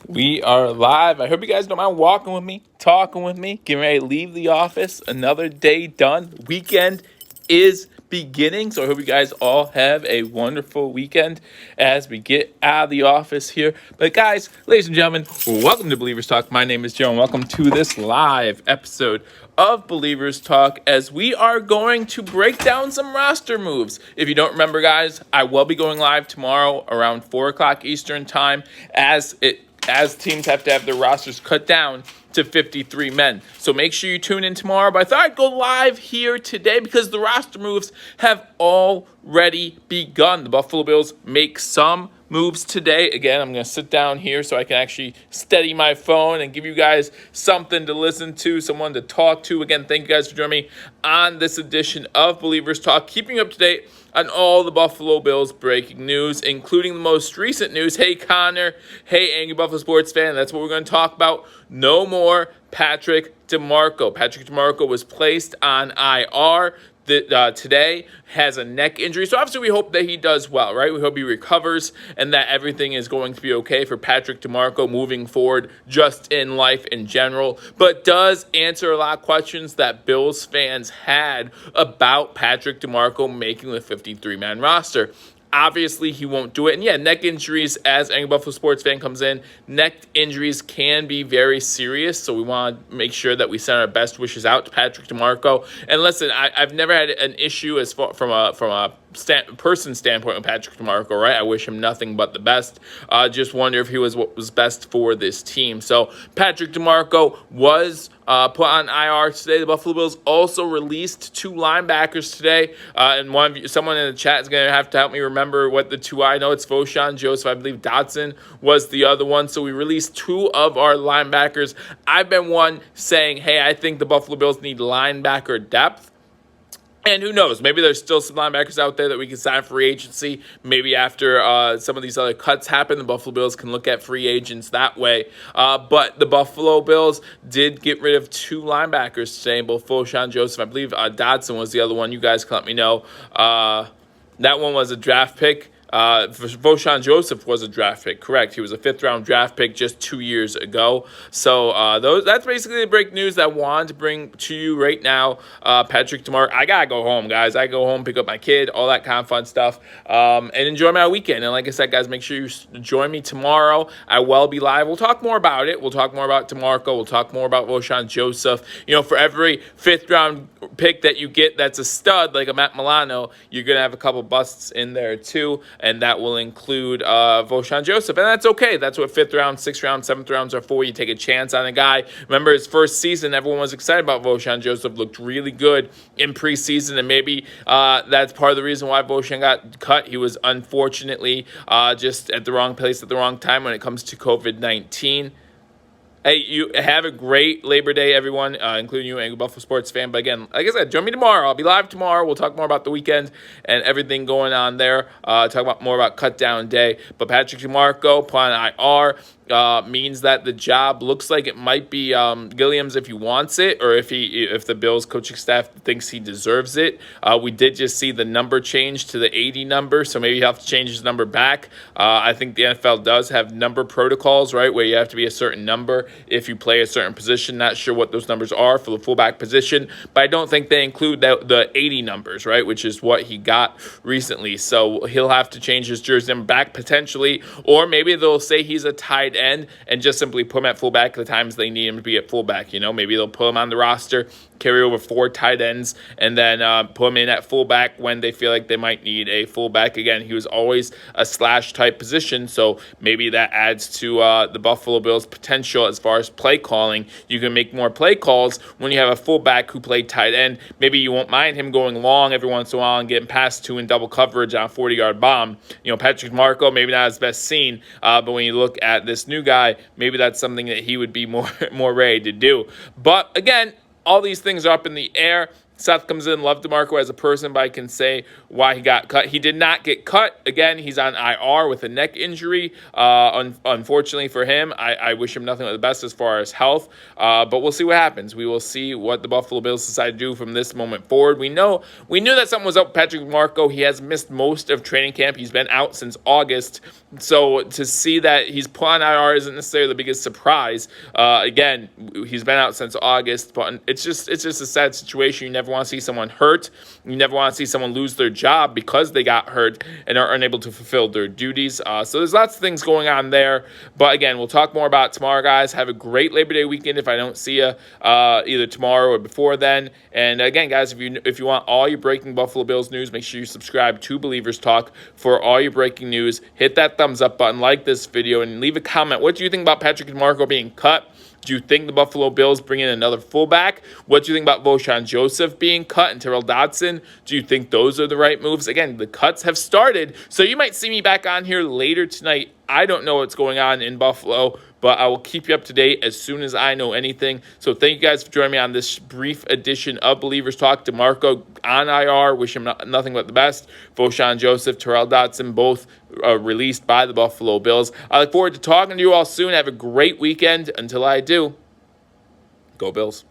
We are live. I hope you guys don't mind walking with me, talking with me, getting ready to leave the office. Another day done. Weekend is beginning. So I hope you guys all have a wonderful weekend as we get out of the office here. But guys, ladies and gentlemen, welcome to Believers Talk. My name is Joe and welcome to this live episode of Believers Talk as we are going to break down some roster moves. If you don't remember, guys, I will be going live tomorrow around 4 o'clock Eastern time as teams have to have their rosters cut down to 53 men. So make sure you tune in tomorrow. But I thought I'd go live here today because the roster moves have already begun. The Buffalo Bills make some moves today. Again, I'm going to sit down here so I can actually steady my phone and give you guys something to listen to, someone to talk to. Again, thank you guys for joining me on this edition of Believers Talk, keeping you up to date on all the Buffalo Bills breaking news, including the most recent news. Hey, Connor. Hey, angry Buffalo sports fan. That's what we're going to talk about. No more Patrick DiMarco. Patrick DiMarco was placed on IR today, has a neck injury. So obviously we hope that he does well, right? We hope he recovers and that everything is going to be okay for Patrick DiMarco moving forward just in life in general. But does answer a lot of questions that Bills fans had about Patrick DiMarco making the 53-man roster. Obviously, he won't do it. And yeah, neck injuries, as any Buffalo sports fan comes in, neck injuries can be very serious. So we want to make sure that we send our best wishes out to Patrick DiMarco. And listen, I've never had an issue as far from a person standpoint with Patrick DiMarco, right? I wish him nothing but the best. Just wonder if he was what was best for this team. So Patrick DiMarco was put on IR today. The Buffalo Bills also released 2 linebackers today. And someone in the chat is going to have to help me remember what the 2 I know. It's Foshan Joseph. I believe Dotson was the other one. So we released 2 of our linebackers. I've been one saying, hey, I think the Buffalo Bills need linebacker depth. And who knows, maybe there's still some linebackers out there that we can sign free agency. Maybe after some of these other cuts happen, the Buffalo Bills can look at free agents that way. But the Buffalo Bills did get rid of 2 linebackers today, both Foshan Joseph. I believe Dodson was the other one. You guys can let me know. That one was a draft pick. Foshan Joseph was a draft pick, correct. He was a 5th-round draft pick just 2 years ago. So that's basically the break news that I wanted to bring to you right now. Patrick DiMarco, I got to go home, guys. I go home, pick up my kid, all that kind of fun stuff, and enjoy my weekend. And like I said, guys, make sure you join me tomorrow. I will be live. We'll talk more about it. We'll talk more about DiMarco. We'll talk more about Foshan Joseph. You know, for every 5th-round pick that you get that's a stud, like a Matt Milano, you're going to have a couple busts in there too. And that will include Foshan Joseph. And that's okay. That's what 5th round, 6th round, 7th rounds are for. You take a chance on a guy. Remember his first season, everyone was excited about Foshan Joseph. Looked really good in preseason. And maybe that's part of the reason why Foshan got cut. He was unfortunately just at the wrong place at the wrong time when it comes to COVID-19. Hey, you have a great Labor Day, everyone, including you, angry Buffalo sports fan. But again, like I said, join me tomorrow. I'll be live tomorrow. We'll talk more about the weekend and everything going on there. Talk about more about cut down day. But Patrick DiMarco, put on IR. Means that the job looks like it might be Gilliam's if he wants it, or if the Bills coaching staff thinks he deserves it. We did just see the number change to the 80 number, so maybe he'll have to change his number back. I think the NFL does have number protocols, right, where you have to be a certain number if you play a certain position. Not sure what those numbers are for the fullback position, but I don't think they include the 80 numbers, right, which is what he got recently. So he'll have to change his jersey number back potentially, or maybe they'll say he's a tight end and just simply put him at fullback at the times they need him to be at fullback. You know, maybe they'll put him on the roster, carry over 4 tight ends, and then put him in at fullback when they feel like they might need a fullback. Again, he was always a slash type position, so maybe that adds to the Buffalo Bills' potential as far as play calling. You can make more play calls when you have a fullback who played tight end. Maybe you won't mind him going long every once in a while and getting past 2 in double coverage on a 40-yard bomb. You know, Patrick DiMarco, maybe not his best scene, but when you look at this new guy, maybe that's something that he would be more ready to do. But again, all these things are up in the air. Seth comes in, love DiMarco as a person, but I can say why he got cut. He did not get cut. Again, he's on IR with a neck injury. Unfortunately for him, I wish him nothing but the best as far as health, but we'll see what happens. We will see what the Buffalo Bills decide to do from this moment forward. We knew that something was up with Patrick DiMarco. He has missed most of training camp. He's been out since August, so to see that he's put on IR isn't necessarily the biggest surprise. Again, he's been out since August, but it's just a sad situation. You never want to see someone hurt. You never want to see someone lose their job because they got hurt and are unable to fulfill their duties. So there's lots of things going on there. But again, we'll talk more about it tomorrow, guys. Have a great Labor Day weekend if I don't see you either tomorrow or before then. And again, guys, if you want all your breaking Buffalo Bills news, make sure you subscribe to Believers Talk for all your breaking news. Hit that thumbs up button, like this video, and leave a comment. What do you think about Patrick DiMarco being cut? Do you think the Buffalo Bills bring in another fullback? What do you think about Vosean Joseph being cut and Terrell Dodson? Do you think those are the right moves? Again, the cuts have started, so you might see me back on here later tonight. I don't know what's going on in Buffalo, but I will keep you up to date as soon as I know anything. So thank you guys for joining me on this brief edition of Believers Talk. DiMarco on IR. Wish him nothing but the best. Vosean Joseph, Terrell Dodson, both released by the Buffalo Bills. I look forward to talking to you all soon. Have a great weekend. Until I do, go Bills.